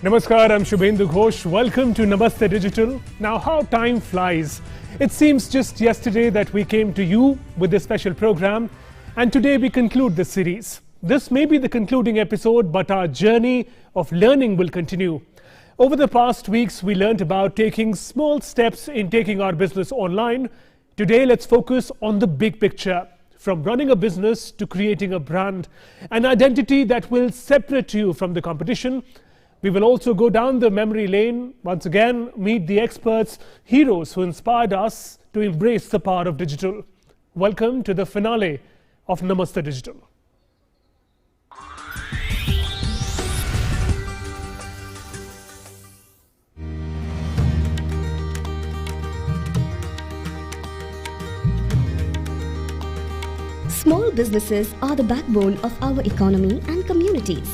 Namaskar, I'm Shubhendu Ghosh. Welcome to Namaste Digital. Now, how time flies. It seems just yesterday that we came to you with this special program, and today we conclude this series. This may be the concluding episode, but our journey of learning will continue. Over the past weeks, we learned about taking small steps in taking our business online. Today, let's focus on the big picture. From running a business to creating a brand, an identity that will separate you from the competition. We will also go down the memory lane, once again meet the experts, heroes who inspired us to embrace the power of digital. Welcome to the finale of Namaste Digital. Small businesses are the backbone of our economy and communities.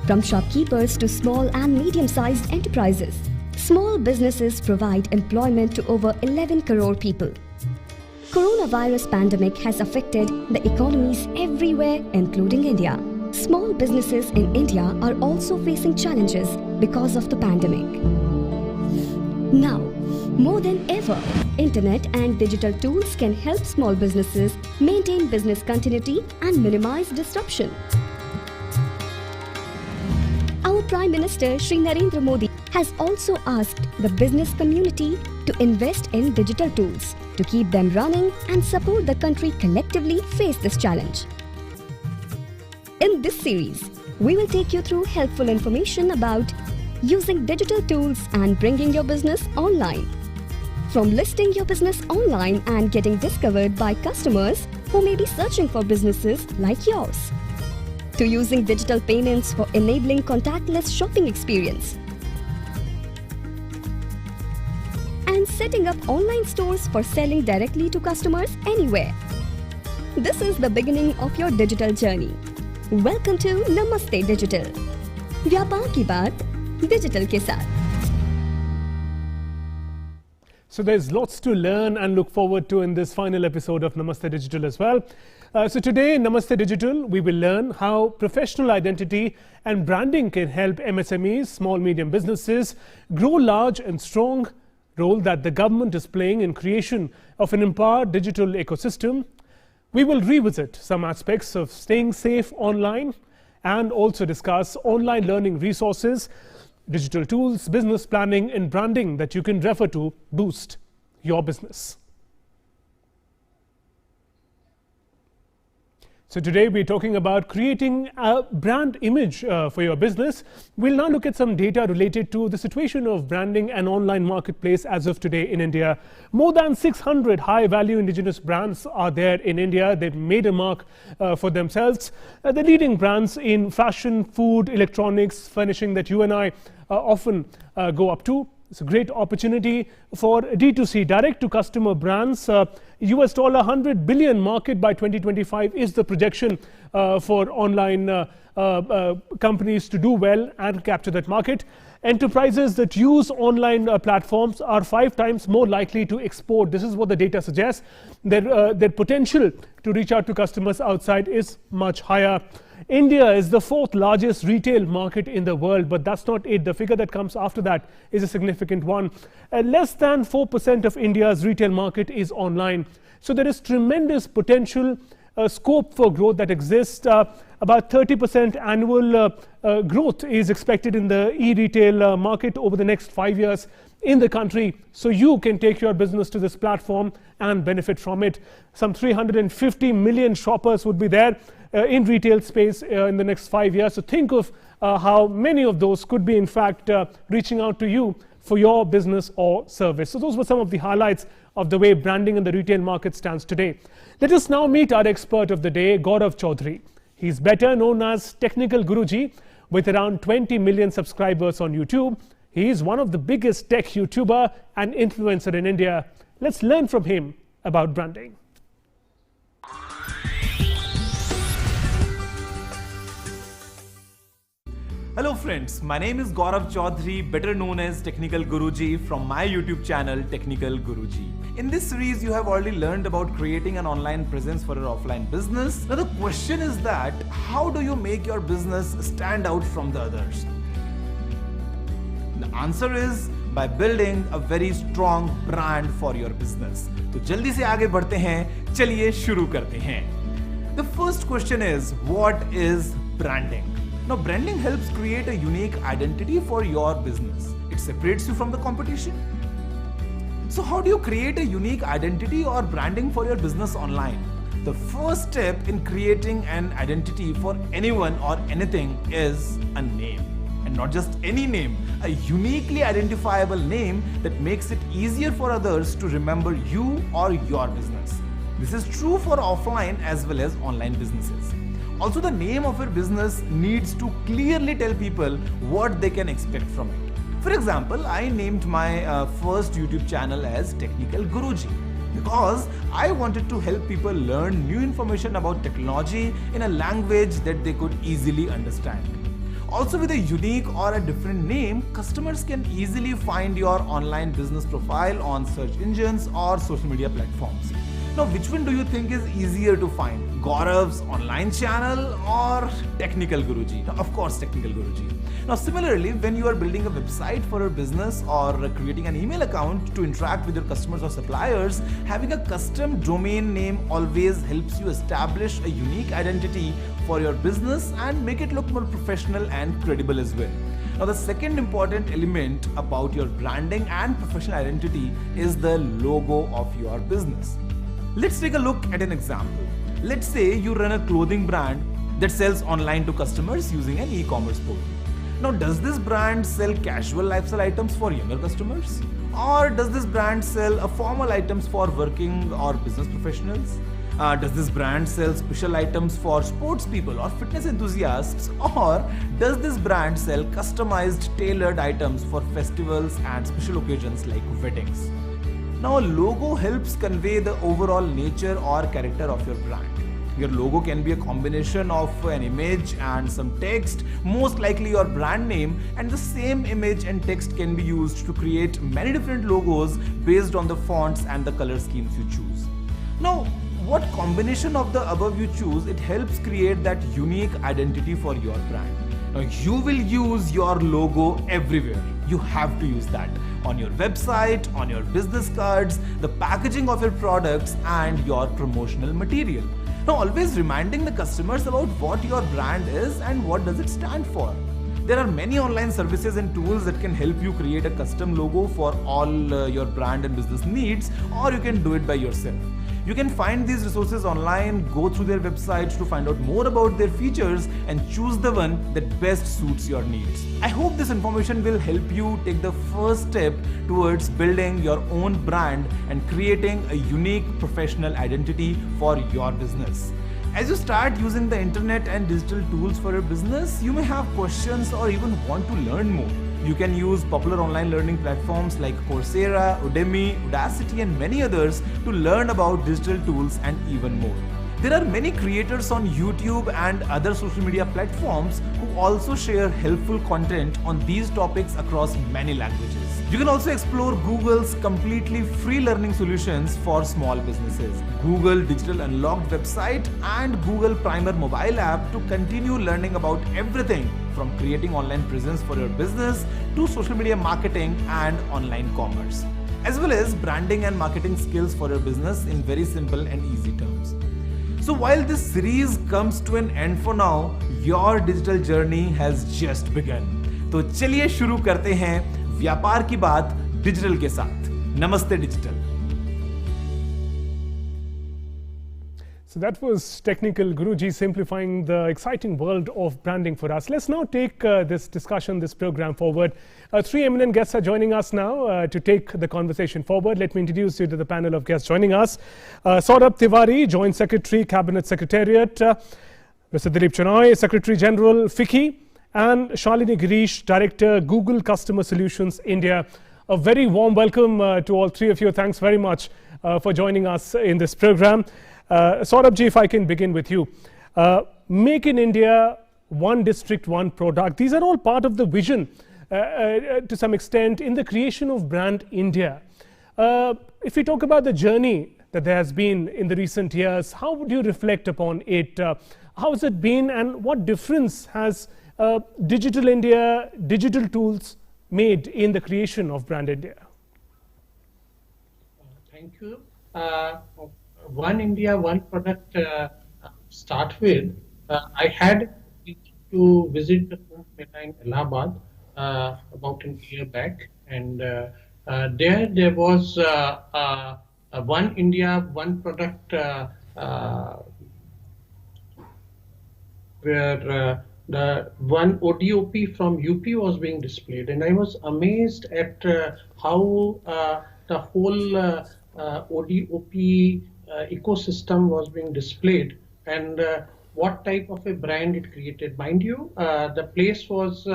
From shopkeepers to small and medium-sized enterprises, small businesses provide employment to over 11 crore people. Coronavirus pandemic has affected the economies everywhere, including India. Small businesses in India are also facing challenges because of the pandemic. Now, more than ever, internet and digital tools can help small businesses maintain business continuity and minimize disruption. Our Prime Minister Shri Narendra Modi has also asked the business community to invest in digital tools to keep them running and support the country collectively face this challenge. In this series, we will take you through helpful information about using digital tools and bringing your business online. From listing your business online and getting discovered by customers who may be searching for businesses like yours, to using digital payments for enabling contactless shopping experience, and setting up online stores for selling directly to customers anywhere. This is the beginning of your digital journey. Welcome to Namaste Digital. व्यापार की बात digital के साथ. So there's lots to learn and look forward to in this final episode of Namaste Digital as well. So today in Namaste Digital, we will learn how professional identity and branding can help MSMEs, small medium businesses, grow large and strong, role that the government is playing in creation of an empowered digital ecosystem. We will revisit some aspects of staying safe online and also discuss online learning resources, digital tools, business planning and branding that you can refer to boost your business. So today we're talking about creating a brand image for your business. We'll now look at some data related to the situation of branding and online marketplace as of today in India. More than 600 high-value indigenous brands are there in India. They've made a mark for themselves. The leading brands in fashion, food, electronics, furnishing that you and I often go up to. It's a great opportunity for D2C, direct-to-customer brands. US $100 billion market by 2025 is the projection for online companies to do well and capture that market. Enterprises that use online platforms are 5 times more likely to export. This is what the data suggests. Their potential to reach out to customers outside is much higher. India is the 4th largest retail market in the world, but that's not it. The figure that comes after that is a significant one. Less than 4% of India's retail market is online. So there is tremendous potential scope for growth that exists. About 30% annual growth is expected in the e-retail market over the next 5 years in the country. So you can take your business to this platform and benefit from it. Some 350 million shoppers would be there in retail space in the next 5 years. So think of how many of those could be in fact reaching out to you for your business or service. So those were some of the highlights of the way branding in the retail market stands today. Let us now meet our expert of the day, Gaurav Chaudhary. He's better known as Technical Guruji with around 20 million subscribers on YouTube. He is one of the biggest tech YouTuber and influencer in India. Let's learn from him about branding. Hello friends, my name is Gaurav Chaudhary, better known as Technical Guruji from my YouTube channel Technical Guruji. In this series, you have already learned about creating an online presence for your offline business. Now the question is that, how do you make your business stand out from the others? The answer is by building a very strong brand for your business. तो जल्दी से आगे बढ़ते हैं, चलिए शुरू करते हैं. The first question is, what is branding? Now, branding helps create a unique identity for your business. It separates you from the competition. So how do you create a unique identity or branding for your business online? The first step in creating an identity for anyone or anything is a name. And not just any name, a uniquely identifiable name that makes it easier for others to remember you or your business. This is true for offline as well as online businesses. Also, the name of your business needs to clearly tell people what they can expect from it. For example, I named my first YouTube channel as Technical Guruji because I wanted to help people learn new information about technology in a language that they could easily understand. Also, with a unique or a different name, customers can easily find your online business profile on search engines or social media platforms. Now, which one do you think is easier to find? Gaurav's online channel or Technical Guruji? Now, of course, Technical Guruji. Now, similarly, when you are building a website for your business or creating an email account to interact with your customers or suppliers, having a custom domain name always helps you establish a unique identity for your business and make it look more professional and credible as well. Now, the second important element about your branding and professional identity is the logo of your business. Let's take a look at an example. Let's say you run a clothing brand that sells online to customers using an e-commerce portal. Now, does this brand sell casual lifestyle items for younger customers? Or does this brand sell formal items for working or business professionals? Does this brand sell special items for sports people or fitness enthusiasts? Or does this brand sell customized tailored items for festivals and special occasions like weddings? Now, a logo helps convey the overall nature or character of your brand. Your logo can be a combination of an image and some text, most likely your brand name, and the same image and text can be used to create many different logos based on the fonts and the color schemes you choose. Now, what combination of the above you choose, it helps create that unique identity for your brand. Now, you will use your logo everywhere. You have to use that on your website, on your business cards, the packaging of your products, and your promotional material. Now, always reminding the customers about what your brand is and what does it stand for. There are many online services and tools that can help you create a custom logo for all your brand and business needs, or you can do it by yourself. You can find these resources online, go through their websites to find out more about their features and choose the one that best suits your needs. I hope this information will help you take the first step towards building your own brand and creating a unique professional identity for your business. As you start using the internet and digital tools for your business, you may have questions or even want to learn more. You can use popular online learning platforms like Coursera, Udemy, Udacity, and many others to learn about digital tools and even more. There are many creators on YouTube and other social media platforms who also share helpful content on these topics across many languages. You can also explore Google's completely free learning solutions for small businesses, Google Digital Unlocked website, and Google Primer mobile app to continue learning about everything from creating online presence for your business to social media marketing and online commerce, as well as branding and marketing skills for your business in very simple and easy terms. So while this series comes to an end for now, your digital journey has just begun. तो चलिए शुरू करते हैं व्यापार की बात digital के साथ. नमस्ते digital. So that was Technical Guruji simplifying the exciting world of branding for us. Let's now take this discussion, this program forward. Three eminent guests are joining us now to take the conversation forward. Let me introduce you to the panel of guests joining us. Saurabh Tiwari, Joint Secretary, Cabinet Secretariat. Mr. Dilip Chenoy, Secretary General, FICCI. And Shalini Girish, Director, Google Customer Solutions, India. A very warm welcome to all three of you. Thanks very much for joining us in this program. Saurabh ji, if I can begin with you. Make in India, one district, one product. These are all part of the vision to some extent in the creation of Brand India. If we talk about the journey that there has been in the recent years, how would you reflect upon it? How has it been and what difference has Digital India, digital tools made in the creation of Brand India? Thank you. One India, one product. Start with, I had to visit the Kumbh Mela in Allahabad about a year back, and there was one India, one product where the one ODOP from UP was being displayed, and I was amazed at how the whole ODOP ecosystem was being displayed, and what type of a brand it created. Mind you, the place was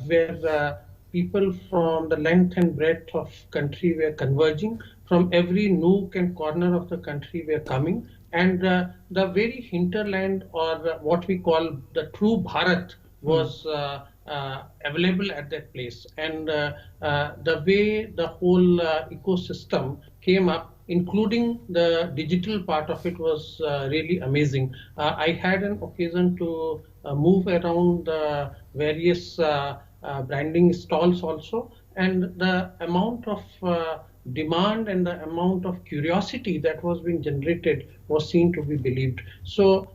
where people from the length and breadth of country were converging, from every nook and corner of the country were coming, and the very hinterland, or what we call the true Bharat, was available at that place. And the way the whole ecosystem came up, including the digital part of it, was really amazing. I had an occasion to move around the various branding stalls also, and the amount of demand and the amount of curiosity that was being generated was seen to be believed. So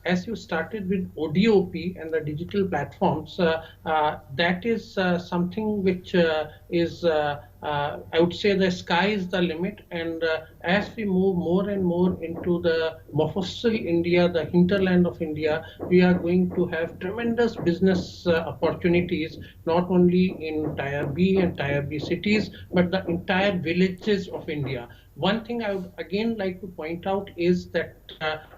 as you started with ODOP and the digital platforms, that is something which is I would say the sky is the limit, and as we move more and more into the Mofussil India, the hinterland of India, we are going to have tremendous business opportunities, not only in Tier B and Tier B cities, but the entire villages of India. One thing I would again like to point out is that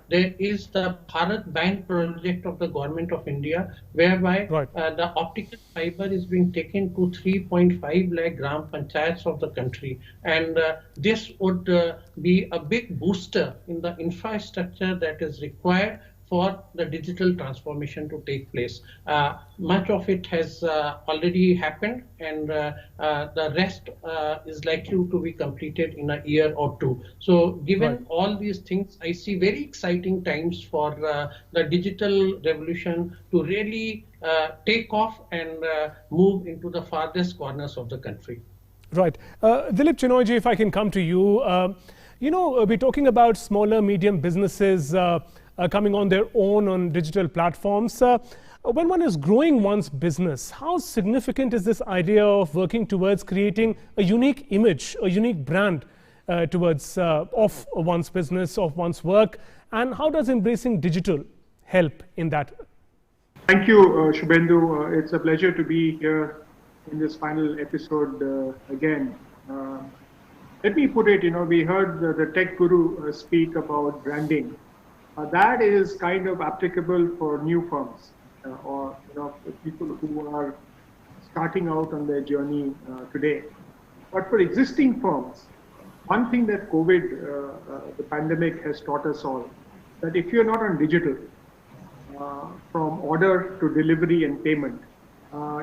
there is the Bharat Band project of the government of India, whereby the optical fiber is being taken to 3.5 lakh gram panchayats of the country. And this would be a big booster in the infrastructure that is required for the digital transformation to take place. Much of it has already happened, and the rest is likely to be completed in a year or two. So given all these things, I see very exciting times for the digital revolution to really take off and move into the farthest corners of the country. Right. Dilip Chinoy ji, if I can come to you. You know, we're talking about smaller, medium businesses coming on their own on digital platforms. When one is growing one's business, how significant is this idea of working towards creating a unique image, a unique brand towards of one's business, of one's work, and how does embracing digital help in that? Thank you, Shubhendu. It's a pleasure to be here in this final episode again. Let me put it, you know, we heard the tech guru speak about branding. That is kind of applicable for new firms or, you know, for people who are starting out on their journey today. But for existing firms, one thing that COVID, the pandemic, has taught us all, that if you're not on digital, from order to delivery and payment,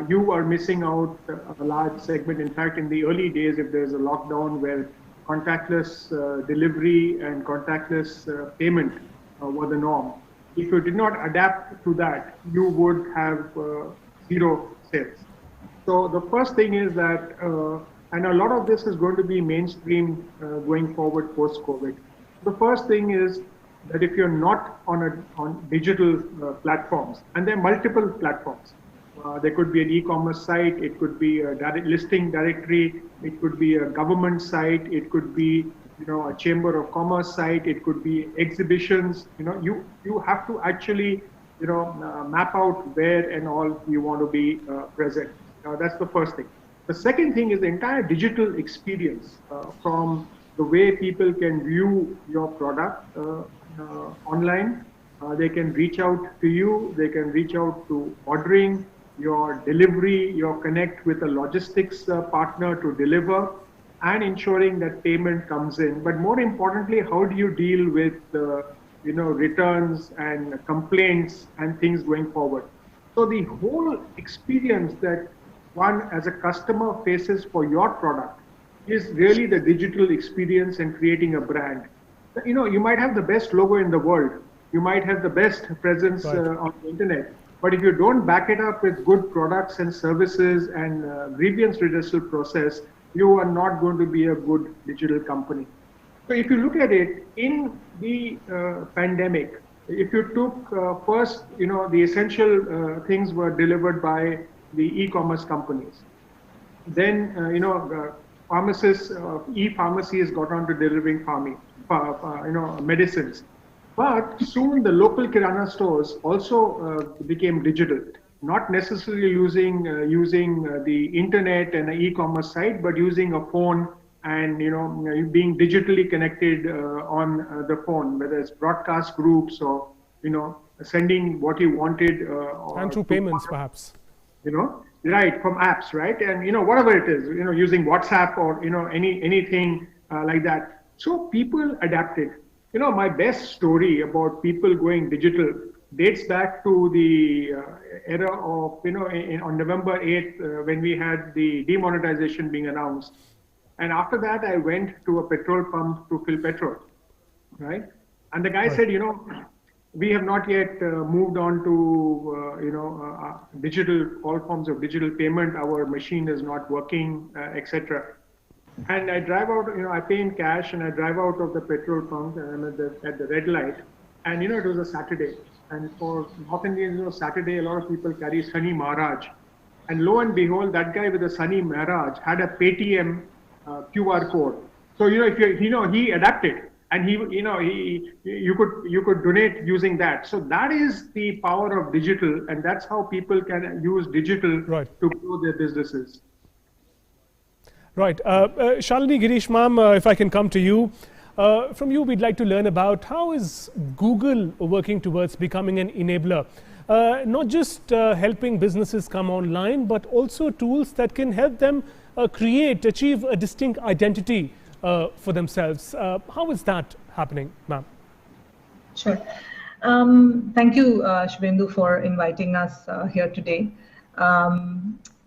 you are missing out a large segment. In fact, in the early days, if there's a lockdown where contactless delivery and contactless payment were the norm, if you did not adapt to that, you would have zero sales. So the first thing is that, and a lot of this is going to be mainstream going forward post-COVID. The first thing is that if you're not on digital platforms, and there are multiple platforms, there could be an e-commerce site, it could be a direct listing directory, it could be a government site, it could be, you know, a chamber of commerce site, it could be exhibitions. You know, you have to actually, you know, map out where and all you want to be present. That's the first thing. The second thing is the entire digital experience, from the way people can view your product online. They can reach out to you, they can reach out to ordering, your delivery, your connect with a logistics partner to deliver, and ensuring that payment comes in. But more importantly, how do you deal with you know, returns and complaints and things going forward? So the whole experience that one as a customer faces for your product is really the digital experience and creating a brand. You know, you might have the best logo in the world, you might have the best presence on the internet, But if you don't back it up with good products and services and grievance redressal process, you are not going to be a good digital company. So if you look at it, in the pandemic, if you took first, the essential things were delivered by the e-commerce companies. Then, pharmacists, e-pharmacies got on to delivering medicines. But soon the local kirana stores also became digital, not necessarily using the internet and the e-commerce site, but using a phone and being digitally connected on the phone, whether it's broadcast groups or sending what you wanted and through payments perhaps, right, from apps, right, and whatever it is, using WhatsApp or anything like that. So people adapted. My best story about people going digital dates back to the era of on November 8th when we had the demonetization being announced. And after that, I went to a petrol pump to fill petrol, right? And the guy said, we have not yet moved on to, digital, all forms of digital payment. Our machine is not working, etc. And I drive out, I pay in cash and I drive out of the petrol pump and I'm at the red light. And, it was a Saturday. And for North Indians, Saturday, a lot of people carry Sunny Maharaj. And lo and behold, that guy with the Sunny Maharaj had a Paytm QR code. So if he adapted, and you could donate using that. So that is the power of digital, and that's how people can use digital to grow their businesses. Right, Shalini, Girish ma'am, if I can come to you. From you, we'd like to learn about how is Google working towards becoming an enabler, not just helping businesses come online, but also tools that can help them achieve a distinct identity for themselves. How is that happening, ma'am? Sure. Thank you, Shubhendu, for inviting us here today.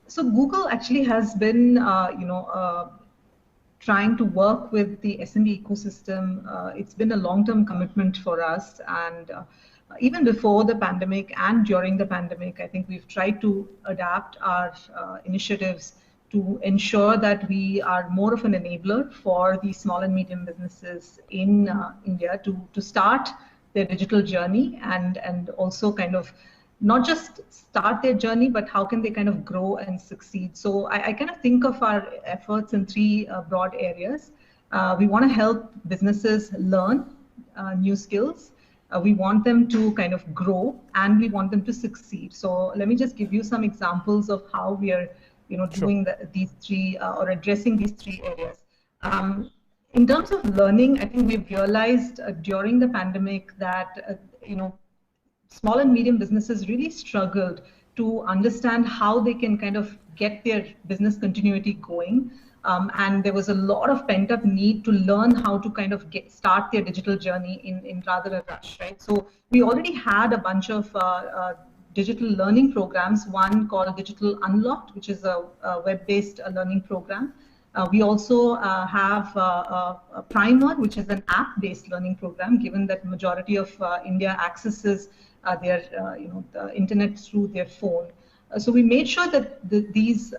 So Google actually has been, trying to work with the SME ecosystem. It's been a long-term commitment for us, and even before the pandemic and during the pandemic, I think we've tried to adapt our initiatives to ensure that we are more of an enabler for the small and medium businesses in India to start their digital journey and also kind of not just start their journey, but how can they kind of grow and succeed. So I kind of think of our efforts in three broad areas. We want to help businesses learn new skills. We want them to kind of grow, and we want them to succeed. So let me just give you some examples of how we are doing these three or addressing these three areas. In terms of learning, I think we've realized during the pandemic that, small and medium businesses really struggled to understand how they can kind of get their business continuity going. And there was a lot of pent-up need to learn how to kind of start their digital journey in rather a rush, right? So we already had a bunch of digital learning programs, one called Digital Unlocked, which is a web-based learning program. We also have a Primer, which is an app-based learning program, given that majority of India accesses their the internet through their phone. So we made sure that these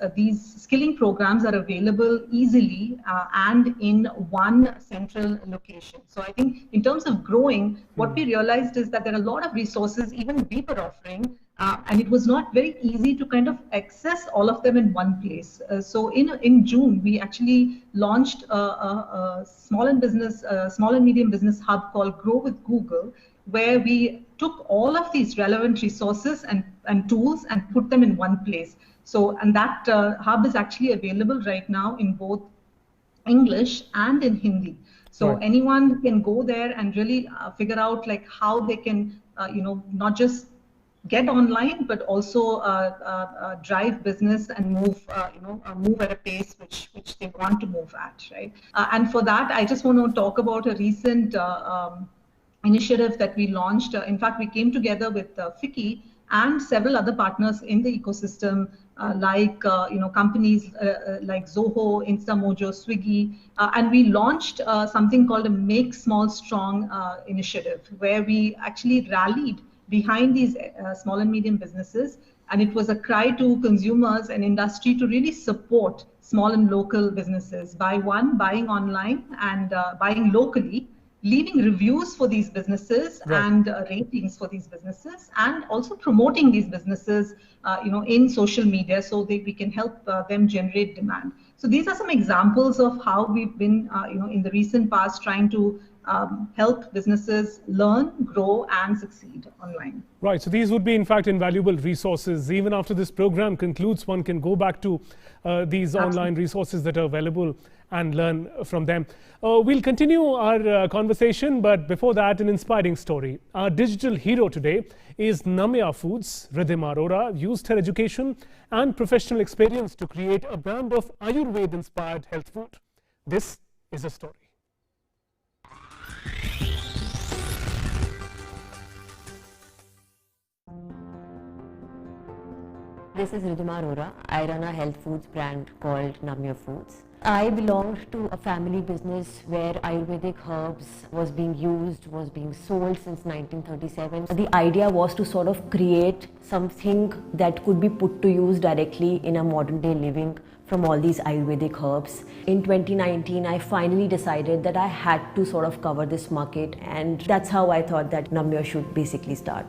skilling programs are available easily and in one central location. So I think in terms of growing, what we realized is that there are a lot of resources even we were offering, and it was not very easy to kind of access all of them in one place. So in June, we actually launched a small and medium business hub called Grow with Google, where we took all of these relevant resources and tools and put them in one place. So, and that hub is actually available right now in both English and in Hindi. So anyone can go there and really figure out like how they can, not just get online, but also drive business and move, move at a pace which they want to move at, right? And for that, I just want to talk about a recent initiative that we launched. In fact, we came together with FICCI and several other partners in the ecosystem, like companies like Zoho, Instamojo, Swiggy, and we launched something called a Make Small Strong initiative, where we actually rallied behind these small and medium businesses. And it was a cry to consumers and industry to really support small and local businesses by buying online and buying locally, leaving reviews for these businesses and ratings for these businesses, and also promoting these businesses, in social media so that we can help them generate demand. So these are some examples of how we've been, in the recent past trying to help businesses learn, grow, and succeed online. Right. So these would be, in fact, invaluable resources. Even after this program concludes, one can go back to these online resources that are available and learn from them. We'll continue our conversation, but before that, an inspiring story. Our digital hero today is Namya Foods. Ridhima Arora used her education and professional experience to create a brand of Ayurveda-inspired health food. This is a story. This is Ridhima Arora. I run a health foods brand called Namya Foods. I belonged to a family business where Ayurvedic herbs was being used, was being sold since 1937. The idea was to sort of create something that could be put to use directly in a modern day living from all these Ayurvedic herbs. In 2019, I finally decided that I had to sort of cover this market, and that's how I thought that Namya should basically start.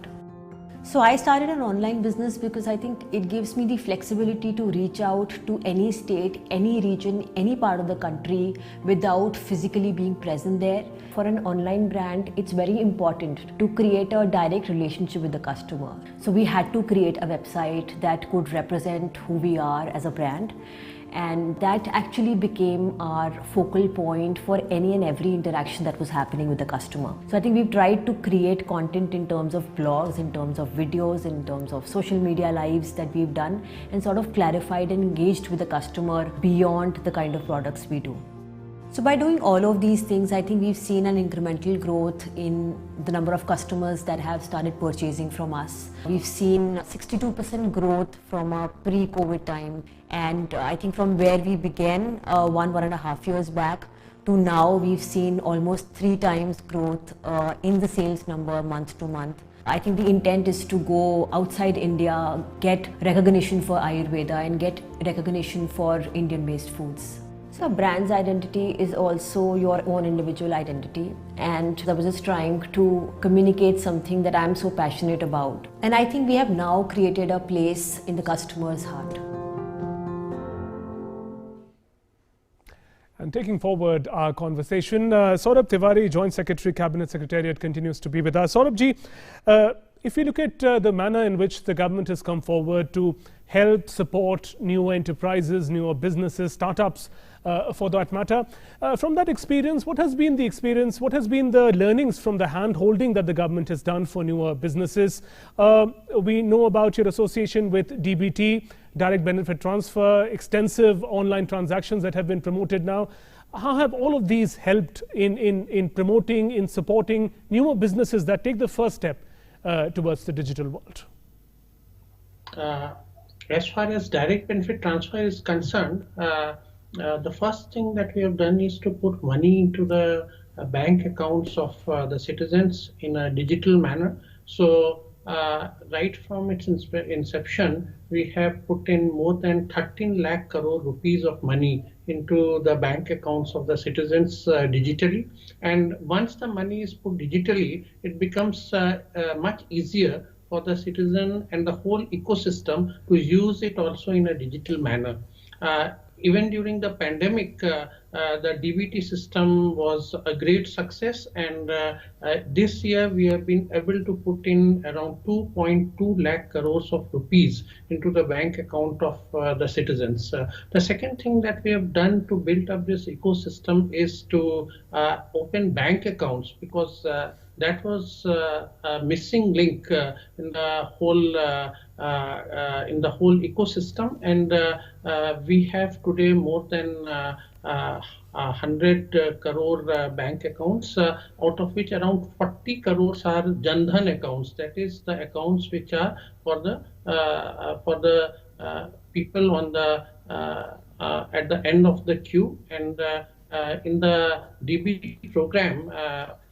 So I started an online business because I think it gives me the flexibility to reach out to any state, any region, any part of the country without physically being present there. For an online brand, it's very important to create a direct relationship with the customer. So we had to create a website that could represent who we are as a brand. And that actually became our focal point for any and every interaction that was happening with the customer. So I think we've tried to create content in terms of blogs, in terms of videos, in terms of social media lives that we've done, and sort of clarified and engaged with the customer beyond the kind of products we do. So by doing all of these things, I think we've seen an incremental growth in the number of customers that have started purchasing from us. We've seen 62% growth from a pre-COVID time. And I think from where we began 1.5 years back to now, we've seen almost 3 times growth in the sales number month to month. I think the intent is to go outside India, get recognition for Ayurveda and get recognition for Indian-based foods. So a brand's identity is also your own individual identity, and I was just trying to communicate something that I'm so passionate about. And I think we have now created a place in the customer's heart. And taking forward our conversation, Saurabh Tiwari, Joint Secretary, Cabinet Secretariat, continues to be with us. Saurabh ji, if you look at the manner in which the government has come forward to help support newer enterprises, newer businesses, startups, for that matter, from that experience, what has been the experience? What has been the learnings from the hand-holding that the government has done for newer businesses? We know about your association with DBT, Direct Benefit Transfer, extensive online transactions that have been promoted now. How have all of these helped in promoting, in supporting newer businesses that take the first step towards the digital world? As far as direct benefit transfer is concerned, the first thing that we have done is to put money into the bank accounts of the citizens in a digital manner. So right from its inception, we have put in more than 13 lakh crore rupees of money into the bank accounts of the citizens digitally. And once the money is put digitally, it becomes much easier for the citizen and the whole ecosystem to use it also in a digital manner. Even during the pandemic, the DBT system was a great success, and this year we have been able to put in around 2.2 lakh crores of rupees into the bank account of the citizens. The second thing that we have done to build up this ecosystem is to open bank accounts, because that was a missing link in the whole ecosystem, and we have today more than 100 crore bank accounts, out of which around 40 crores are Jan Dhan accounts. That is the accounts which are for the people on the at the end of the queue. And in the DBT program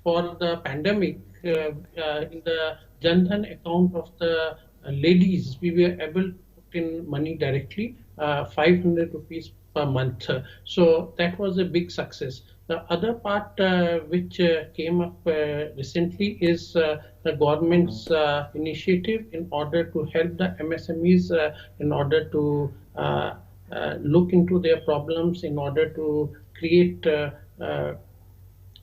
for the pandemic, in the Jan Dhan account of the ladies, we were able to put in money directly, 500 rupees per month. So that was a big success. The other part which came up recently is the government's initiative in order to help the MSMEs in order to look into their problems, in order to create a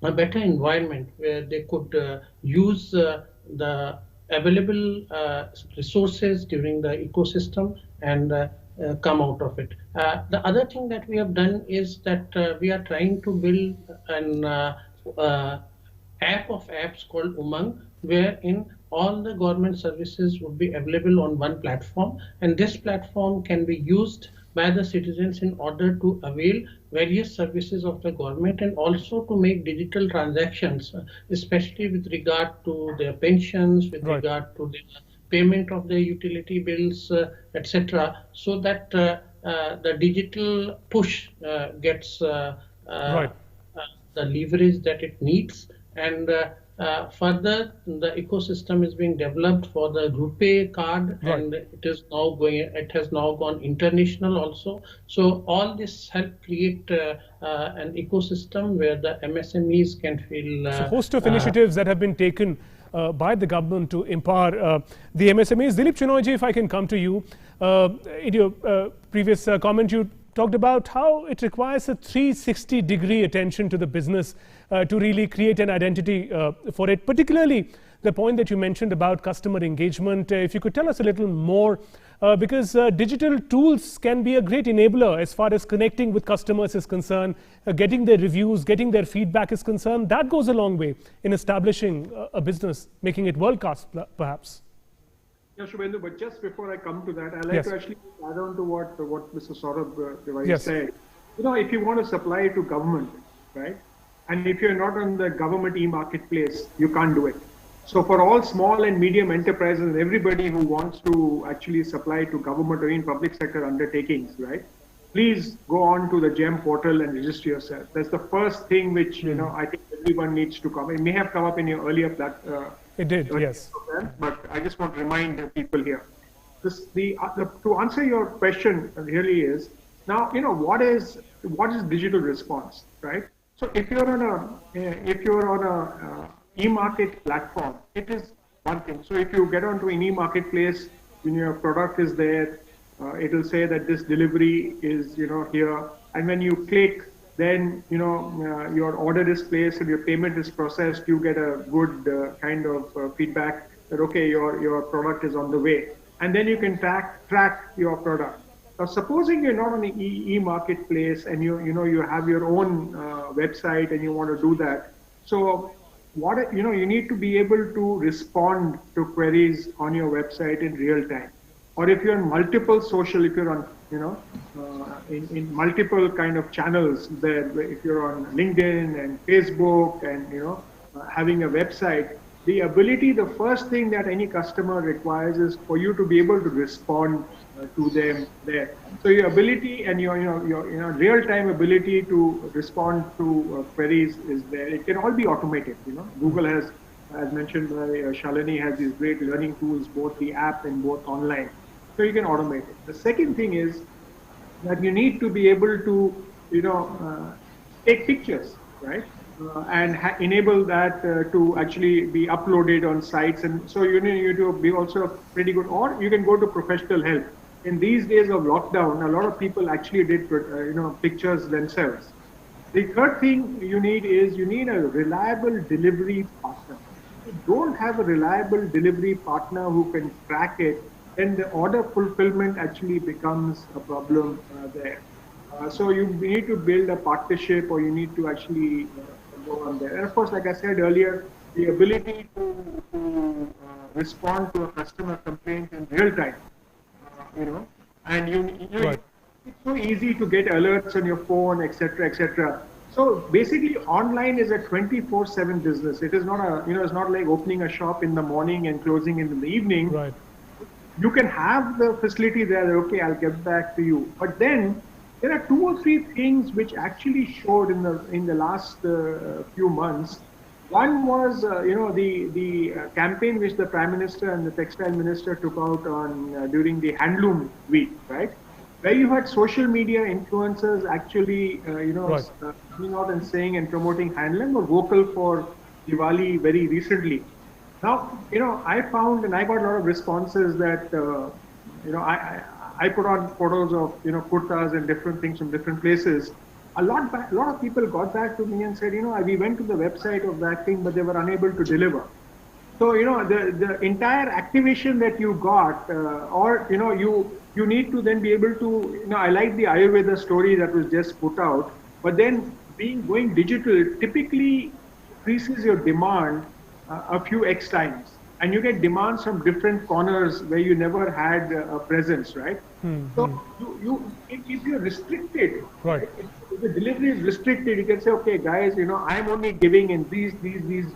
better environment where they could use the available resources during the ecosystem and come out of it. The other thing that we have done is that we are trying to build an app of apps called Umang, wherein all the government services would be available on one platform, and this platform can be used by the citizens in order to avail various services of the government and also to make digital transactions, especially with regard to their pensions, with regard to the payment of their utility bills, etc., so that the digital push gets the leverage that it needs. And further, the ecosystem is being developed for the RuPay card, and it is now going. It has now gone international also. So all this help create an ecosystem where the MSMEs can feel. So a host of initiatives that have been taken by the government to empower the MSMEs. Dilip Chinoy, if I can come to you, in your previous comment, you talked about how it requires a 360-degree attention to the business to really create an identity for it, particularly the point that you mentioned about customer engagement. If you could tell us a little more, because digital tools can be a great enabler as far as connecting with customers is concerned, getting their reviews, getting their feedback is concerned. That goes a long way in establishing a business, making it world-class perhaps. Yeah, Shubhendu, but just before I come to that, I'd like to actually add on to what Mr. Saurabh said. You know, if you want to supply to government, right, and if you're not on the government e-marketplace, you can't do it. So for all small and medium enterprises and everybody who wants to actually supply to government or in public sector undertakings, right, please go on to the GEM portal and register yourself. That's the first thing which, you know, I think everyone needs to come. It may have come up in your earlier it did, yes. But I just want to remind people here. To answer your question really is, now, you know, what is digital response, right? So if you're on a e-market platform, it is one thing. So if you get onto an e-marketplace, when your product is there, it will say that this delivery is, you know, here. And when you click, then, you know, your order is placed and your payment is processed, you get a good kind of feedback that, okay, your product is on the way. And then you can track your product. Now, supposing you're not on an e-marketplace and you have your own website and you want to do that. So you need to be able to respond to queries on your website in real time. Or if you're on multiple social, if you're on, you know, in multiple kind of channels there, if you're on LinkedIn and Facebook and, you know, having a website, the first thing that any customer requires is for you to be able to respond to them there. So your ability and your real-time ability to respond to queries is there. It can all be automated. You know, Google has, as mentioned by Shalini, has these great learning tools, both the app and both online. So you can automate it. The second thing is that you need to be able to, you know, take pictures, right? And enable that to actually be uploaded on sites. And so you need to be also pretty good, or you can go to professional help. In these days of lockdown, a lot of people actually did, you know, pictures themselves. The third thing you need a reliable delivery partner. If you don't have a reliable delivery partner who can track it, then the order fulfillment actually becomes a problem there. So you need to build a partnership, or you need to actually go on there. And of course, like I said earlier, the ability to respond to a customer complaint in real time, you know, and it's so easy to get alerts on your phone, etc., etc. So basically, online is a 24/7 business. It is not it's not like opening a shop in the morning and closing in the evening. Right. You can have the facility there. Okay, I'll get back to you. But then there are 2 or 3 things which actually showed in the last few months One was, the campaign which the Prime Minister and the Textile Minister took out on during the Handloom Week, right? Where you had social media influencers actually, coming out and saying and promoting handloom or vocal for Diwali very recently. Now, I found and I got a lot of responses that, I put on photos of, kurtas and different things from different places. A lot of people got back to me and said, we went to the website of that thing, but they were unable to deliver. So, the entire activation that you got, you need to then be able to, I like the Ayurveda story that was just put out, but then going digital typically increases your demand a few X times. And you get demands from different corners where you never had a presence, right? So if you're restricted, right? If the delivery is restricted, you can say, okay, guys, I'm only giving in these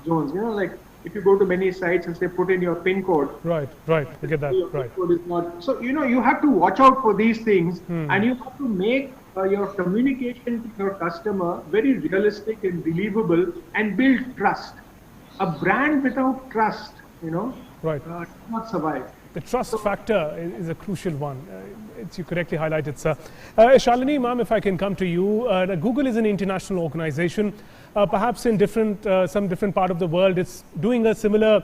zones. Like if you go to many sites and say put in your PIN code. Right. You get that. Right. Code is not, so you have to watch out for these things, and you have to make your communication to your customer very realistic and believable, and build trust. A brand without trust, right, not survive. The trust factor is a crucial one. You correctly highlighted, sir. Shalini, ma'am, if I can come to you. Google is an international organization. Perhaps in some different part of the world, it's doing a similar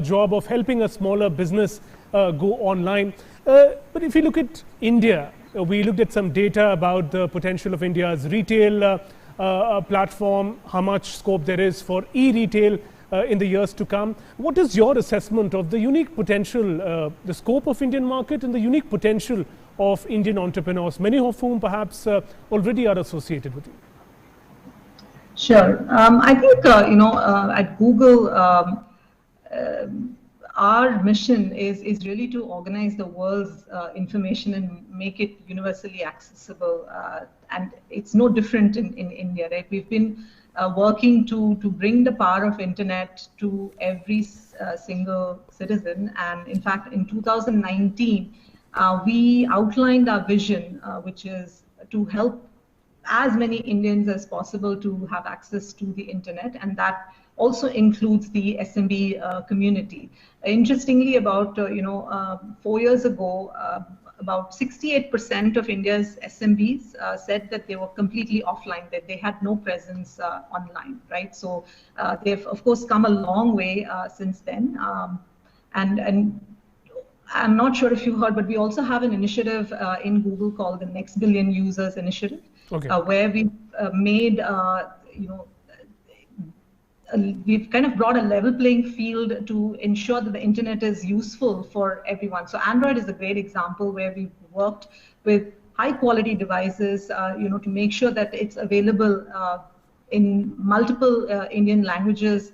job of helping a smaller business go online. But if you look at India, we looked at some data about the potential of India's retail platform, how much scope there is for e-retail in the years to come. What is your assessment of the unique potential, the scope of Indian market and the unique potential of Indian entrepreneurs, many of whom perhaps already are associated with you? Sure. I think, at Google, our mission is really to organize the world's information and make it universally accessible. And it's no different in India, right? We've been working to bring the power of internet to every single citizen. And in fact, in 2019, we outlined our vision, which is to help as many Indians as possible to have access to the internet, and that also includes the SMB community. Interestingly, about 4 years ago, about 68% of India's SMBs said that they were completely offline, that they had no presence online, right? So they've of course come a long way since then, and I'm not sure if you heard, but we also have an initiative in Google called the Next Billion Users Initiative, okay, where we've made, we've kind of brought a level playing field to ensure that the internet is useful for everyone. So Android is a great example where we've worked with high quality devices, to make sure that it's available in multiple Indian languages.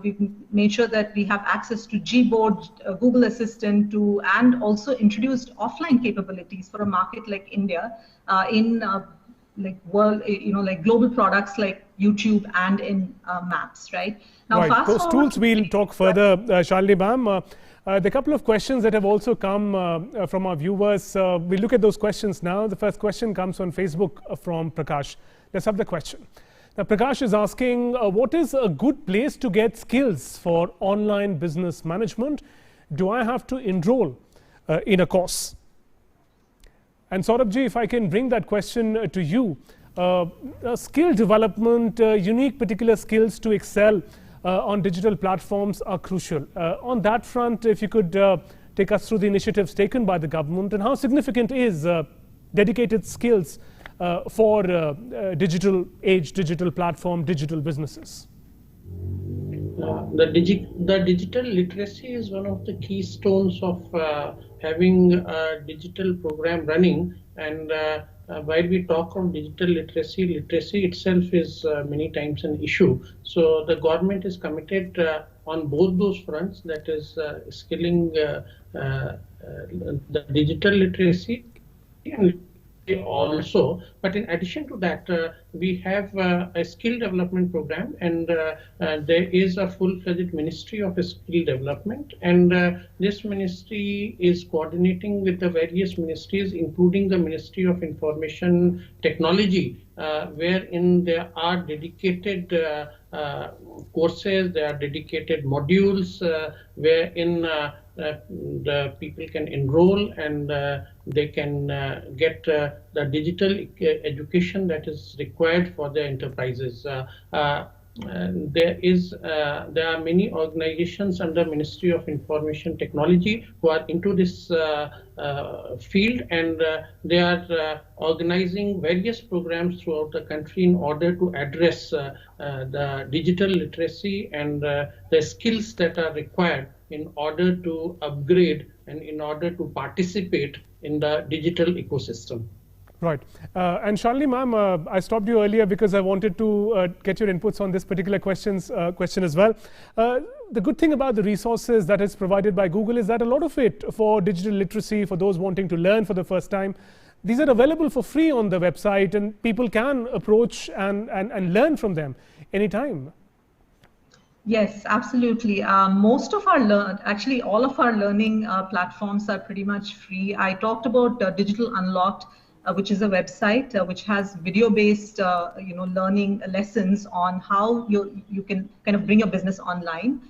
We've made sure that we have access to Gboard, Google Assistant, and also introduced offline capabilities for a market like India in like global products like YouTube and in Maps, right? Now, right. Those tools we'll talk further, Shalini ma'am. There are a couple of questions that have also come from our viewers. We'll look at those questions now. The first question comes on Facebook from Prakash. Let's have the question. Now, Prakash is asking, what is a good place to get skills for online business management? Do I have to enroll in a course? And Saurabhji, if I can bring that question to you, skill development, unique particular skills to excel on digital platforms are crucial. On that front, if you could take us through the initiatives taken by the government and how significant is dedicated skills for digital age, digital platform, digital businesses? The digital literacy is one of the keystones of having a digital program running. And while we talk of digital literacy, literacy itself is many times an issue. So the government is committed on both those fronts, that is skilling the digital literacy and also. But in addition to that, we have a skill development program, and there is a full-fledged Ministry of Skill Development, and this ministry is coordinating with the various ministries, including the Ministry of Information Technology, wherein there are dedicated courses, there are dedicated modules wherein the people can enroll, and they can get the digital education that is required for their enterprises. There are many organizations under Ministry of Information Technology who are into this field, and they are organizing various programs throughout the country in order to address the digital literacy and the skills that are required in order to upgrade and in order to participate in the digital ecosystem. Right. And Shalini ma'am, I stopped you earlier because I wanted to get your inputs on this particular question as well. The good thing about the resources that is provided by Google is that a lot of it for digital literacy, for those wanting to learn for the first time, these are available for free on the website, and people can approach and learn from them anytime. Yes, absolutely. Most of our actually all of our learning platforms are pretty much free. I talked about Digital Unlocked, which is a website which has video-based, learning lessons on how you can kind of bring your business online.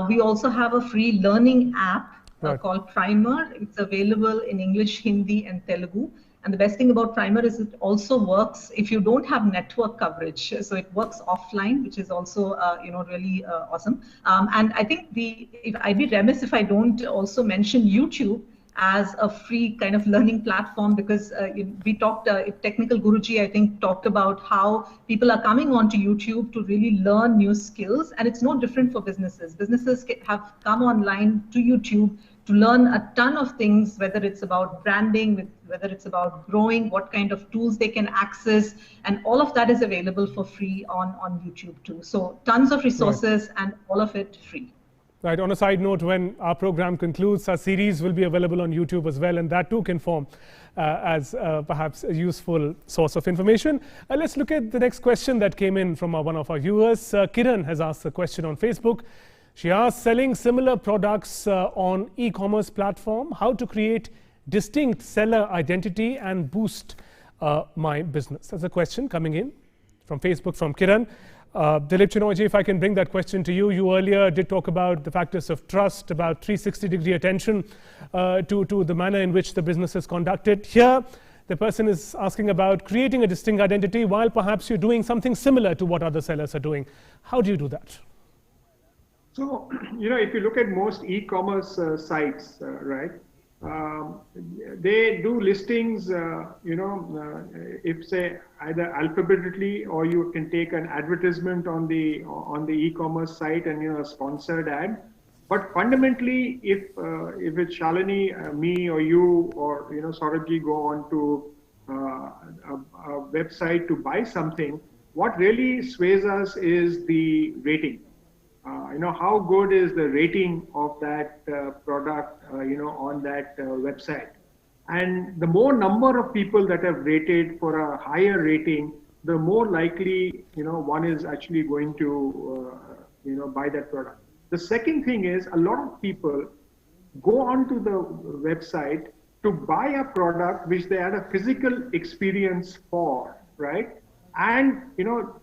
We also have a free learning app called Primer. It's available in English, Hindi, and Telugu. And the best thing about Primer is it also works if you don't have network coverage. So it works offline, which is also really awesome. And I think I'd be remiss if I don't also mention YouTube as a free kind of learning platform, because we talked, Technical Guruji, I think, talked about how people are coming onto YouTube to really learn new skills. And it's no different for businesses. Businesses have come online to YouTube to learn a ton of things, whether it's about branding, whether it's about growing, what kind of tools they can access, and all of that is available for free on YouTube too. So tons of resources and all of it free. Right. On a side note, when our program concludes, our series will be available on YouTube as well, and that too can form as perhaps a useful source of information. Let's look at the next question that came in from one of our viewers. Kiran has asked a question on Facebook. She asked, selling similar products on e-commerce platform, how to create distinct seller identity and boost my business? That's a question coming in from Facebook from Kiran. Dilip Chinoji, if I can bring that question to you. You earlier did talk about the factors of trust, about 360-degree attention to the manner in which the business is conducted. Here, the person is asking about creating a distinct identity while perhaps you're doing something similar to what other sellers are doing. How do you do that? So, if you look at most e-commerce sites, right, they do listings, if say either alphabetically, or you can take an advertisement on the e-commerce site and a sponsored ad. But fundamentally, if it's Shalini, me, or you, or Saurabhji go on to a website to buy something, what really sways us is the rating. How good is the rating of that product, on that website. And the more number of people that have rated for a higher rating, the more likely, one is actually going to, buy that product. The second thing is, a lot of people go onto the website to buy a product which they had a physical experience for, right? And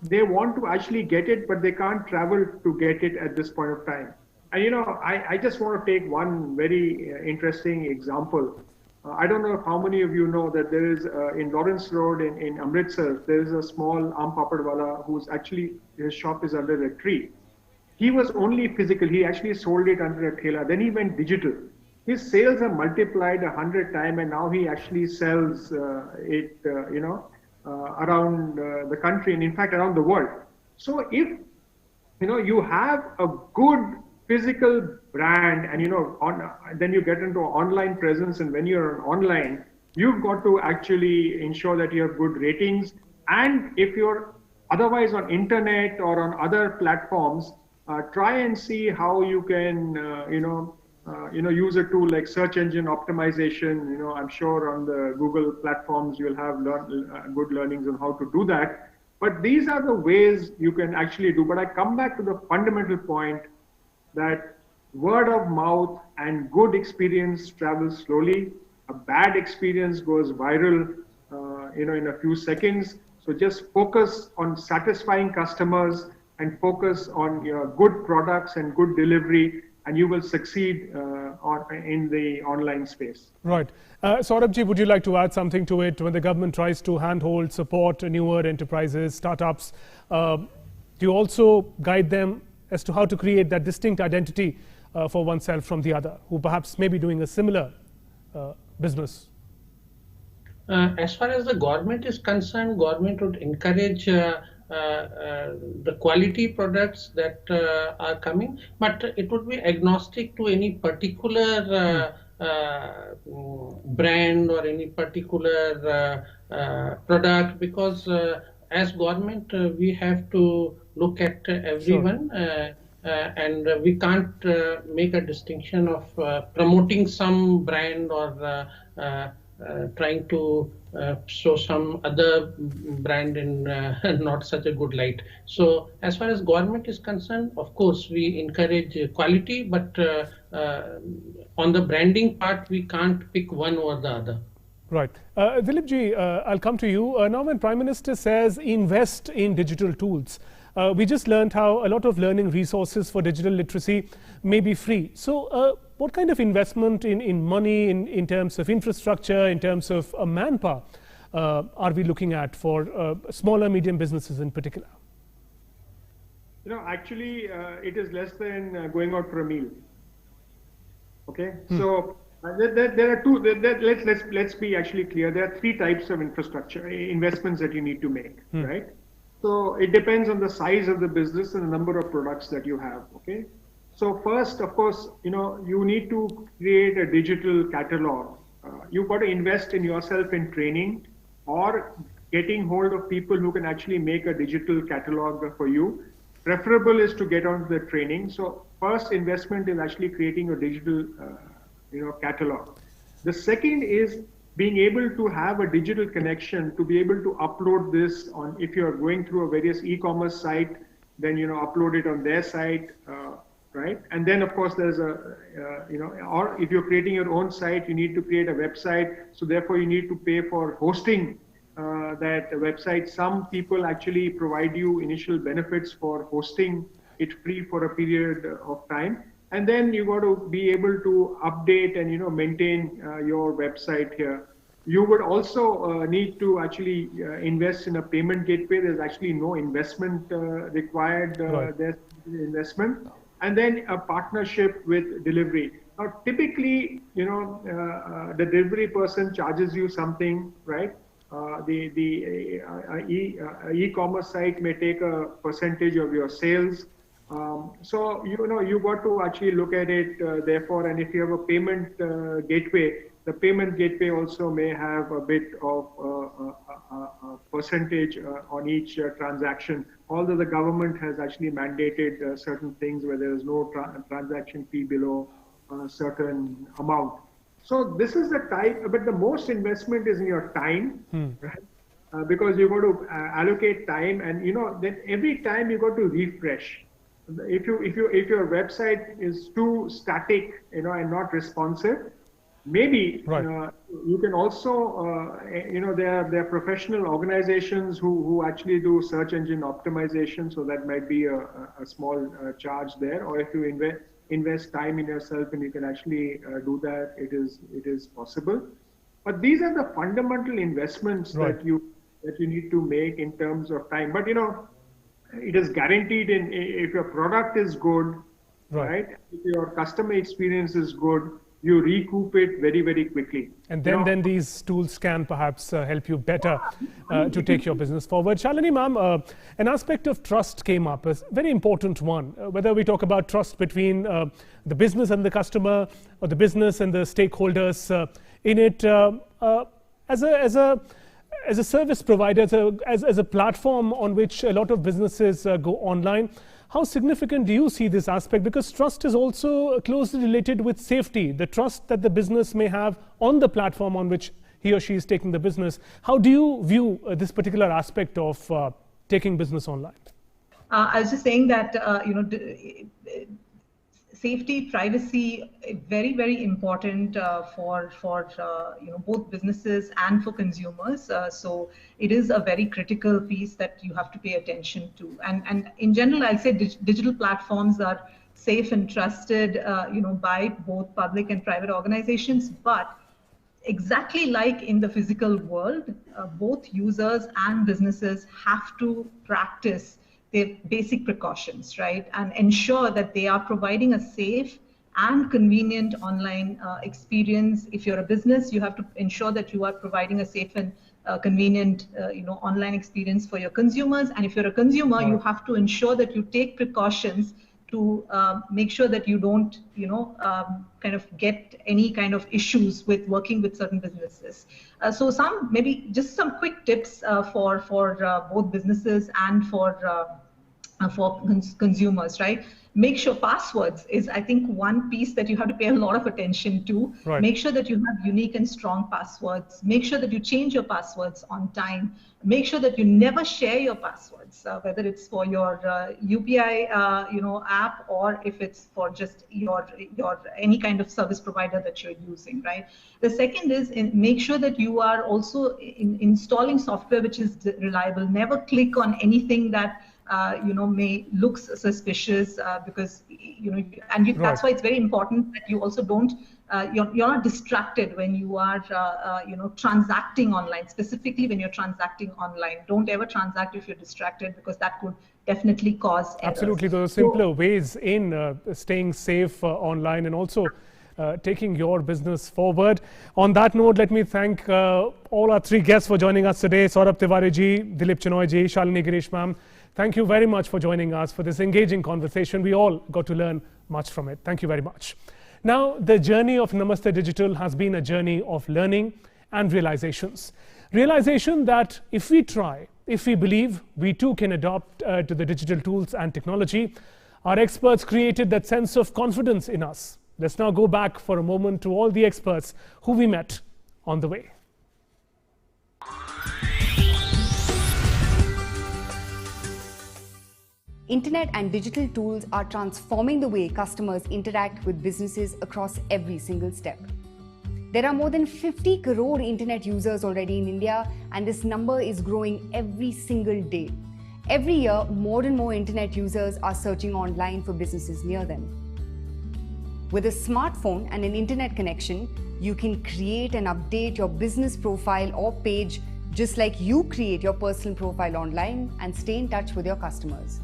they want to actually get it, but they can't travel to get it at this point of time. And I just want to take one very interesting example. I don't know how many of you know that there is in Lawrence Road in Amritsar, there is a small aam papad wala who's actually, his shop is under a tree. He was only physical. He actually sold it under a thela. Then he went digital. His sales are multiplied 100 times, and now he actually sells it, around the country, and in fact around the world. So if you have a good physical brand, and then you get into online presence, and when you're online, you've got to actually ensure that you have good ratings. And if you're otherwise on internet or on other platforms, try and see how you can use a tool like search engine optimization. I'm sure on the Google platforms you'll have good learnings on how to do that. But these are the ways you can actually do. But I come back to the fundamental point that word of mouth and good experience travels slowly. A bad experience goes viral, in a few seconds. So just focus on satisfying customers and focus on good products and good delivery, and you will succeed in the online space. Right. Saurabhji, would you like to add something to it? When the government tries to handhold, support newer enterprises, startups, do you also guide them as to how to create that distinct identity for oneself from the other, who perhaps may be doing a similar business? As far as the government is concerned, government would encourage the quality products that are coming, but it would be agnostic to any particular brand or any particular product, because as government we have to look at everyone. Sure. And we can't make a distinction of promoting some brand or trying to show some other brand in not such a good light. So as far as government is concerned, of course, we encourage quality, but on the branding part, we can't pick one or the other. Right. Dilipji, I'll come to you. Now when Prime Minister says invest in digital tools, we just learned how a lot of learning resources for digital literacy may be free. So what kind of investment in money, in terms of infrastructure, in terms of manpower, are we looking at for smaller, medium businesses in particular? Actually, it is less than going out for a meal. Okay, so there are two. Let's be actually clear. There are three types of infrastructure investments that you need to make, right? So it depends on the size of the business and the number of products that you have. Okay. So first, of course, you need to create a digital catalog. You've got to invest in yourself in training or getting hold of people who can actually make a digital catalog for you. Preferable is to get onto the training. So first investment is actually creating a digital, catalog. The second is being able to have a digital connection to be able to upload this on, if you're going through a various e-commerce site, then, upload it on their site, right? And then of course there's or if you're creating your own site, you need to create a website. So therefore you need to pay for hosting that website. Some people actually provide you initial benefits for hosting it free for a period of time. And then you got to be able to update and maintain your website here. You would also need to actually invest in a payment gateway. There's actually no investment required. There's investment, and then a partnership with delivery. Now, typically, the delivery person charges you something, right? The e-commerce site may take a percentage of your sales. So, you got to actually look at it, therefore, and if you have a payment gateway, the payment gateway also may have a bit of a percentage on each transaction, although the government has actually mandated certain things where there is no transaction fee below a certain amount. So this is the type, but the most investment is in your time, right? Because you've got to allocate time, and then every time you got to refresh. If your website is too static, and not responsive, maybe you can also, there are professional organizations who actually do search engine optimization, so that might be a small charge there. Or if you invest time in yourself and you can actually do that, it is possible. But these are the fundamental investments that you need to make in terms of time. But it is guaranteed if your product is good, right? If your customer experience is good, you recoup it very, very quickly. And then these tools can perhaps help you better to take your business forward. Shalini ma'am, an aspect of trust came up, a very important one. Whether we talk about trust between the business and the customer, or the business and the stakeholders in it, as a service provider, as a platform on which a lot of businesses go online, how significant do you see this aspect? Because trust is also closely related with safety, the trust that the business may have on the platform on which he or she is taking the business. How do you view this particular aspect of taking business online? I was just saying that, safety, privacy, very, very important for both businesses and for consumers. So it is a very critical piece that you have to pay attention to. And in general, I'll say digital platforms are safe and trusted, by both public and private organizations. But exactly like in the physical world, both users and businesses have to practice their basic precautions, right? And ensure that they are providing a safe and convenient online experience. If you're a business, you have to ensure that you are providing a safe and convenient, online experience for your consumers. And if you're a consumer, you have to ensure that you take precautions to make sure that you don't, kind of get any kind of issues with working with certain businesses. So maybe just some quick tips for both businesses and for consumers, right? Make sure passwords is, I think, one piece that you have to pay a lot of attention to. Right. Make sure that you have unique and strong passwords. Make sure that you change your passwords on time. Make sure that you never share your passwords, whether it's for your UPI, app, or if it's for just your any kind of service provider that you're using, right? The second is make sure that you are also installing software which is reliable. Never click on anything that may look suspicious, because that's why it's very important that you also don't you're not distracted when you are transacting online. Specifically when you're transacting online, don't ever transact if you're distracted, because that could definitely cause errors. Absolutely, there are simpler ways in staying safe online and also taking your business forward. On that note, let me thank all our three guests for joining us today: Saurabh Tiwari ji, Dilip Chenoy ji, Shalini Girish ma'am. Thank you very much for joining us for this engaging conversation. We all got to learn much from it. Thank you very much. Now, the journey of Namaste Digital has been a journey of learning and realizations. Realization that if we try, if we believe, we too can adopt to the digital tools and technology. Our experts created that sense of confidence in us. Let's now go back for a moment to all the experts who we met on the way. Internet and digital tools are transforming the way customers interact with businesses across every single step. There are more than 50 crore internet users already in India, and this number is growing every single day. Every year, more and more internet users are searching online for businesses near them. With a smartphone and an internet connection, you can create and update your business profile or page just like you create your personal profile online and stay in touch with your customers.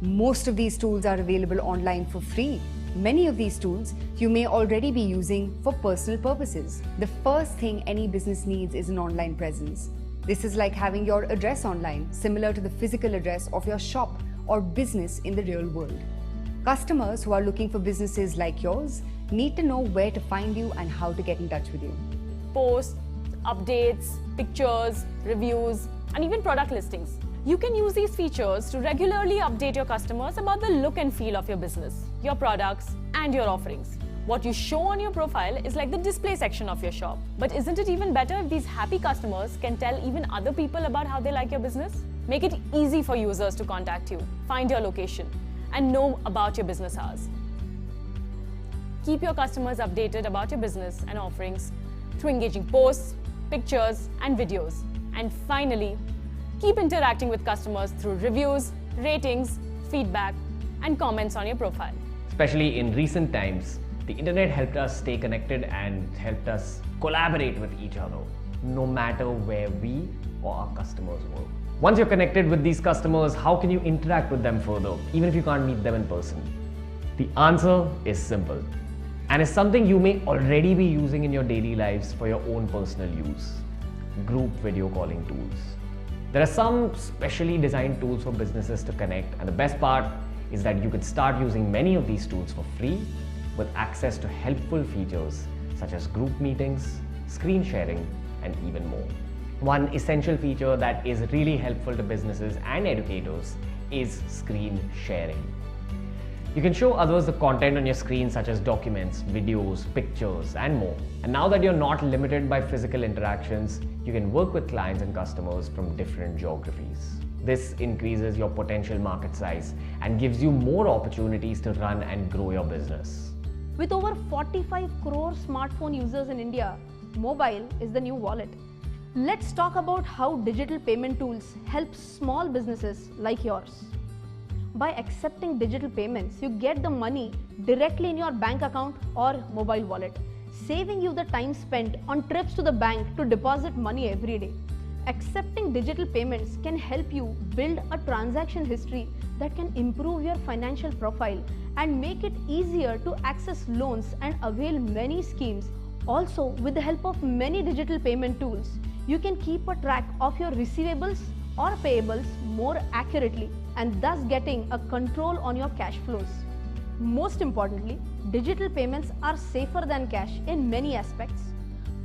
Most of these tools are available online for free. Many of these tools you may already be using for personal purposes. The first thing any business needs is an online presence. This is like having your address online, similar to the physical address of your shop or business in the real world. Customers who are looking for businesses like yours need to know where to find you and how to get in touch with you. Posts, updates, pictures, reviews, and even product listings. You can use these features to regularly update your customers about the look and feel of your business, your products, and your offerings. What you show on your profile is like the display section of your shop. But isn't it even better if these happy customers can tell even other people about how they like your business? Make it easy for users to contact you, find your location, and know about your business hours. Keep your customers updated about your business and offerings through engaging posts, pictures, and videos. And finally, keep interacting with customers through reviews, ratings, feedback, and comments on your profile. Especially in recent times, the internet helped us stay connected and helped us collaborate with each other, no matter where we or our customers were. Once you're connected with these customers, how can you interact with them further, even if you can't meet them in person? The answer is simple, and is something you may already be using in your daily lives for your own personal use: group video calling tools. There are some specially designed tools for businesses to connect, and the best part is that you can start using many of these tools for free with access to helpful features such as group meetings, screen sharing, and even more. One essential feature that is really helpful to businesses and educators is screen sharing. You can show others the content on your screen such as documents, videos, pictures and more. And now that you're not limited by physical interactions, you can work with clients and customers from different geographies. This increases your potential market size and gives you more opportunities to run and grow your business. With over 45 crore smartphone users in India, mobile is the new wallet. Let's talk about how digital payment tools help small businesses like yours. By accepting digital payments, you get the money directly in your bank account or mobile wallet, saving you the time spent on trips to the bank to deposit money every day. Accepting digital payments can help you build a transaction history that can improve your financial profile and make it easier to access loans and avail many schemes. Also, with the help of many digital payment tools, you can keep a track of your receivables or payables more accurately and thus getting a control on your cash flows. Most importantly, digital payments are safer than cash in many aspects.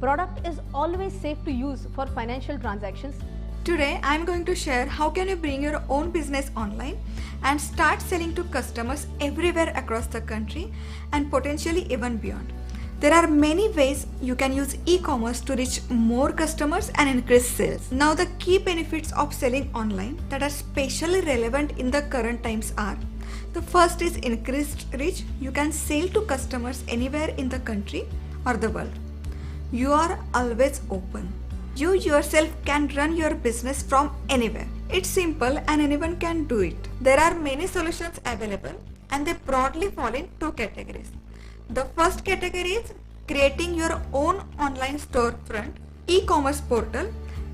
Product is always safe to use for financial transactions. Today, I am going to share how can you bring your own business online and start selling to customers everywhere across the country and potentially even beyond. There are many ways you can use e-commerce to reach more customers and increase sales. Now the key benefits of selling online that are especially relevant in the current times are: the first is increased reach. You can sell to customers anywhere in the country or the world. You are always open. You yourself can run your business from anywhere. It's simple and anyone can do it. There are many solutions available and they broadly fall in two categories. The first category is creating your own online storefront, e-commerce portal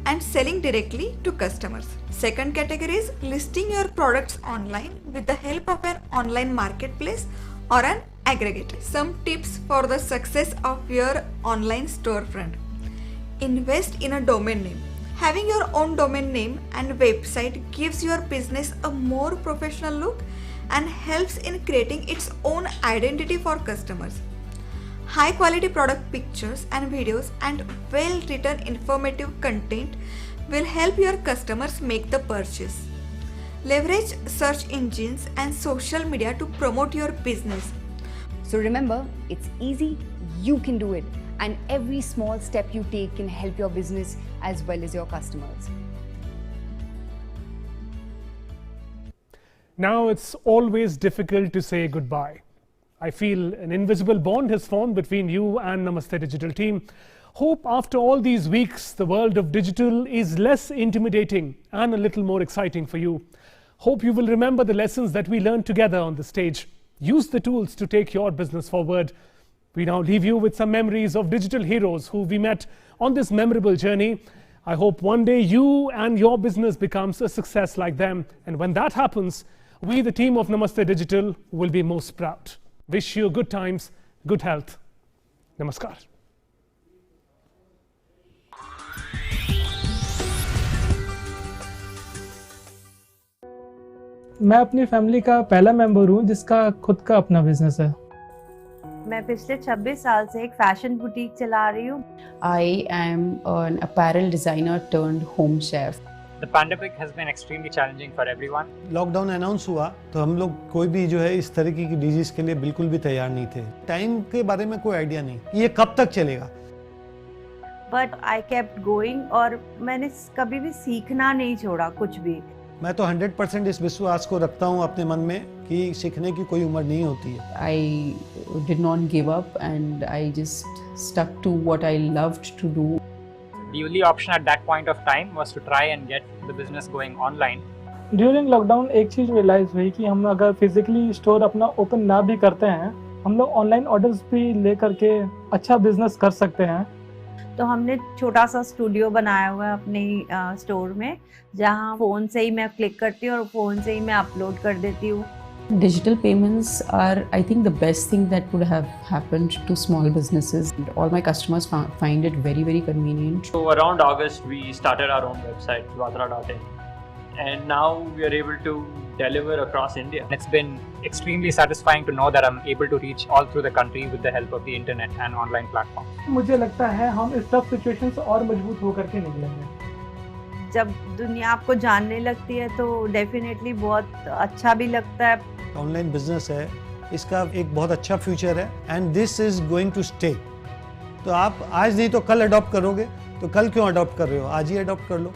and selling directly to customers. Second category is listing your products online with the help of an online marketplace or an aggregator. Some tips for the success of your online storefront. Invest in a domain name. Having your own domain name and website gives your business a more professional look and helps in creating its own identity for customers. High quality product pictures and videos and well written informative content will help your customers make the purchase. Leverage search engines and social media to promote your business. So remember, it's easy, you can do it, and every small step you take can help your business as well as your customers. Now it's always difficult to say goodbye. I feel an invisible bond has formed between you and Namaste Digital team. Hope after all these weeks, the world of digital is less intimidating and a little more exciting for you. Hope you will remember the lessons that we learned together on the stage. Use the tools to take your business forward. We now leave you with some memories of digital heroes who we met on this memorable journey. I hope one day you and your business becomes a success like them. And when that happens, we, the team of Namaste Digital, will be most proud. Wish you good times, good health. Namaskar. मैं अपनी family का पहला member हूँ जिसका खुद का अपना business है। मैं पिछले 26 साल से एक फैशन बुटीक चला रही हूँ। I am an apparel designer turned home chef. The pandemic has been extremely challenging for everyone. Lockdown announce हुआ तो हम लोग कोई भी जो है इस तरीके की डिजीज के लिए बिल्कुल भी तैयार नहीं थे। टाइम के बारे में कोई आइडिया नहीं, ये कब तक चलेगा। But I kept going और मैंने कभी भी सीखना नहीं छोड़ा कुछ भी। मैं तो 100% इस विश्वास को रखता हूँ अपने मन में कि सीखने की कोई उम्र नहीं होती है। I did not give up and I just stuck to what I loved to do. The only option at that point of time was to try and get the business going online. During lockdown एक चीज realise हुई कि हम अगर physically store अपना open ना भी करते हैं, हम लोग ऑनलाइन ऑर्डर्स भी ले करके अच्छा बिजनेस कर सकते हैं। तो हमने छोटा सा स्टूडियो बनाया हुआ है अपने स्टोर में, जहाँ फोन से ही मैं क्लिक करती हूँ और फोन से ही मैं अपलोड कर देती हूँ। Digital payments are, I think, the best thing that could have happened to small businesses. All my customers find it very, very convenient. So around August, we started our own website, Vatra.in, and now we are able to deliver across India. It's been extremely satisfying to know that I'm able to reach all through the country with the help of the internet and online platforms. मुझे लगता है हम इस tough situation से और मजबूत होकर के निकलेंगे। जब दुनिया आपको जानने लगती है तो डेफिनेटली बहुत अच्छा भी लगता है। ऑनलाइन बिजनेस है, इसका एक बहुत अच्छा फ्यूचर है and this is going to stay. तो आप आज नहीं तो कल अडॉप्ट करोगे, तो कल क्यों अडॉप्ट कर रहे हो, आज ही अडॉप्ट कर लो।